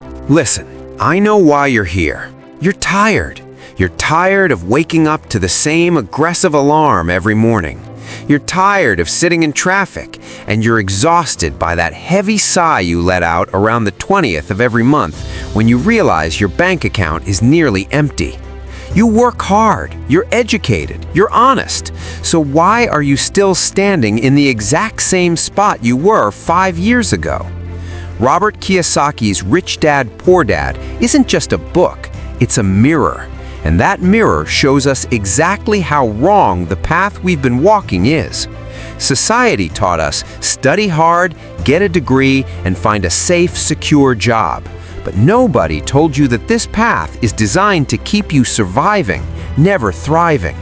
Listen, I know why you're here. You're tired. You're tired of waking up to the same aggressive alarm every morning. You're tired of sitting in traffic, and you're exhausted by that heavy sigh you let out around the 20th of every month when you realize your bank account is nearly empty. You work hard, you're educated, you're honest. So why are you still standing in the exact same spot you were 5 years ago? Robert Kiyosaki's Rich Dad, Poor Dad isn't just a book, it's a mirror. And that mirror shows us exactly how wrong the path we've been walking is. Society taught us study hard, get a degree, and find a safe, secure job. But nobody told you that this path is designed to keep you surviving, never thriving.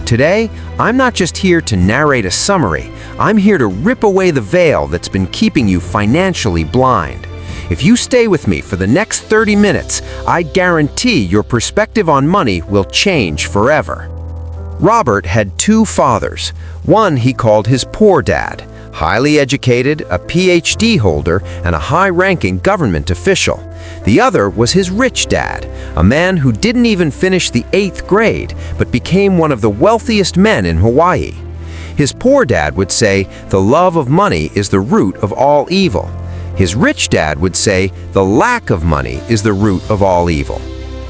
Today, I'm not just here to narrate a summary. I'm here to rip away the veil that's been keeping you financially blind. If you stay with me for the next 30 minutes, I guarantee your perspective on money will change forever. Robert had two fathers. One he called his poor dad, highly educated, a PhD holder, and a high-ranking government official. The other was his rich dad, a man who didn't even finish the 8th grade, but became one of the wealthiest men in Hawaii. His poor dad would say, "The love of money is the root of all evil." His rich dad would say, "The lack of money is the root of all evil."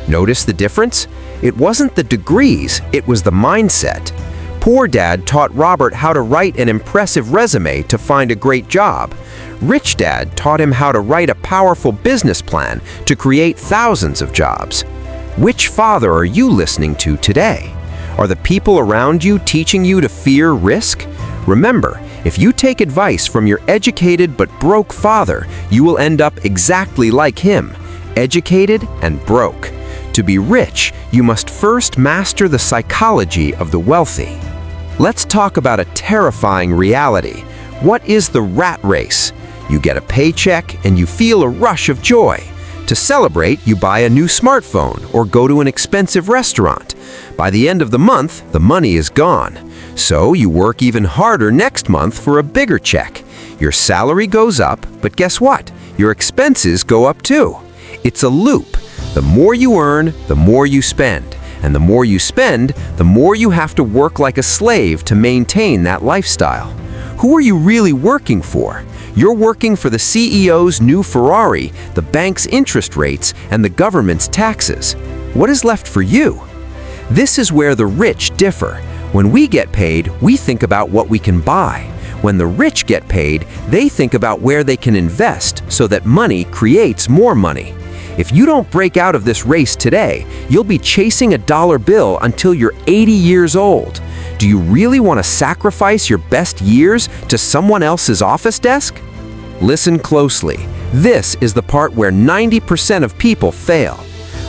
Notice the difference? It wasn't the degrees, it was the mindset. Poor dad taught Robert how to write an impressive resume to find a great job. Rich dad taught him how to write a powerful business plan to create thousands of jobs. Which father are you listening to today? Are the people around you teaching you to fear risk? Remember, if you take advice from your educated but broke father, you will end up exactly like him, educated and broke. To be rich, you must first master the psychology of the wealthy. Let's talk about a terrifying reality. What is the rat race? You get a paycheck and you feel a rush of joy. To celebrate, you buy a new smartphone or go to an expensive restaurant. By the end of the month, the money is gone. So you work even harder next month for a bigger check. Your salary goes up, but guess what? Your expenses go up too. It's a loop. The more you earn, the more you spend. And the more you spend, the more you have to work like a slave to maintain that lifestyle. Who are you really working for? You're working for the CEO's new Ferrari, the bank's interest rates, and the government's taxes. What is left for you? This is where the rich differ. When we get paid, we think about what we can buy. When the rich get paid, they think about where they can invest so that money creates more money. If you don't break out of this race today, you'll be chasing a dollar bill until you're 80 years old. Do you really want to sacrifice your best years to someone else's office desk? Listen closely. This is the part where 90% of people fail.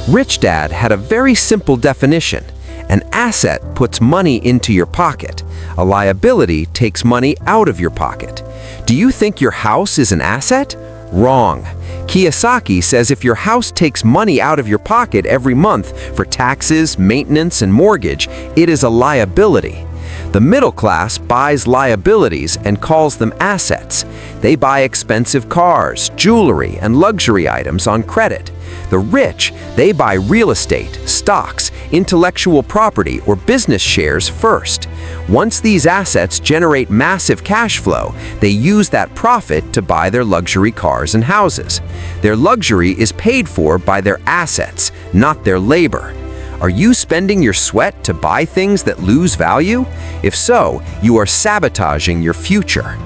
Rich Dad had a very simple definition. An asset puts money into your pocket. A liability takes money out of your pocket. Do you think your house is an asset? Wrong. Kiyosaki says if your house takes money out of your pocket every month for taxes, maintenance, and mortgage, it is a liability. The middle class buys liabilities and calls them assets. They buy expensive cars, jewelry, and luxury items on credit. The rich, they buy real estate, stocks, intellectual property, or business shares first. Once these assets generate massive cash flow, they use that profit to buy their luxury cars and houses. Their luxury is paid for by their assets, not their labor. Are you spending your sweat to buy things that lose value? If so, you are sabotaging your future.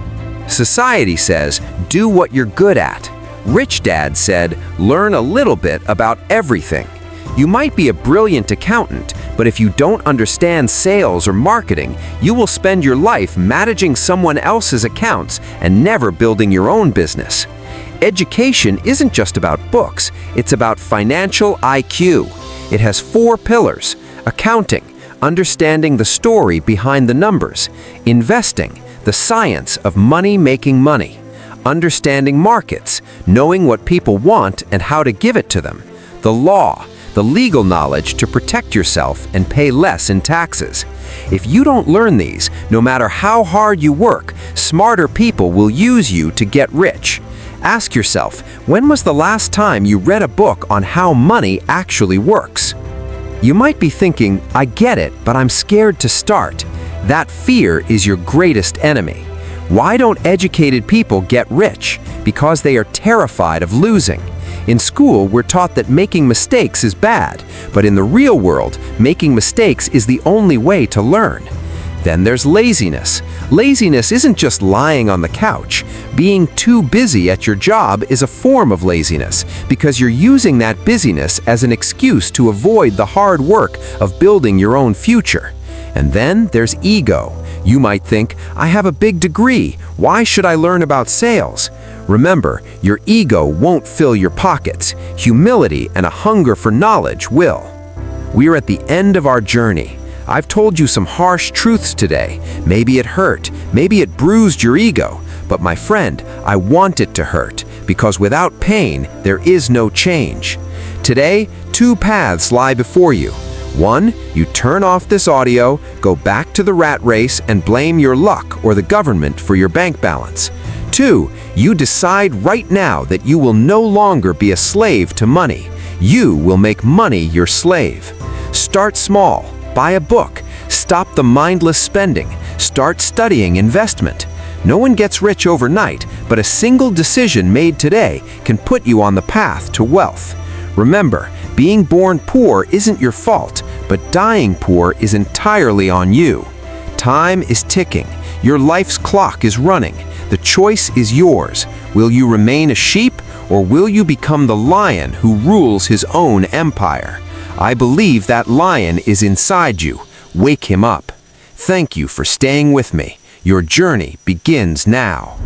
Society says, do what you're good at. Rich Dad said, learn a little bit about everything. You might be a brilliant accountant, but if you don't understand sales or marketing, you will spend your life managing someone else's accounts and never building your own business. Education isn't just about books, it's about financial IQ. It has 4 pillars: accounting, understanding the story behind the numbers; investing, the science of money making money; understanding markets, knowing what people want and how to give it to them; the law, the legal knowledge to protect yourself and pay less in taxes. If you don't learn these, no matter how hard you work, smarter people will use you to get rich. Ask yourself, when was the last time you read a book on how money actually works? You might be thinking, I get it, but I'm scared to start. That fear is your greatest enemy. Why don't educated people get rich? Because they are terrified of losing. In school, we're taught that making mistakes is bad, but in the real world, making mistakes is the only way to learn. Then there's laziness. Laziness isn't just lying on the couch. Being too busy at your job is a form of laziness because you're using that busyness as an excuse to avoid the hard work of building your own future. And then there's ego. You might think, I have a big degree. Why should I learn about sales? Remember, your ego won't fill your pockets. Humility and a hunger for knowledge will. We're at the end of our journey. I've told you some harsh truths today. Maybe it hurt, maybe it bruised your ego. But my friend, I want it to hurt, because without pain, there is no change. Today, two paths lie before you. One, you turn off this audio, go back to the rat race, and blame your luck or the government for your bank balance. Two, you decide right now that you will no longer be a slave to money. You will make money your slave. Start small. Buy a book. Stop the mindless spending. Start studying investment. No one gets rich overnight, but a single decision made today can put you on the path to wealth. Remember, being born poor isn't your fault, but dying poor is entirely on you. Time is ticking. Your life's clock is running. The choice is yours. Will you remain a sheep, or will you become the lion who rules his own empire? I believe that lion is inside you. Wake him up. Thank you for staying with me. Your journey begins now.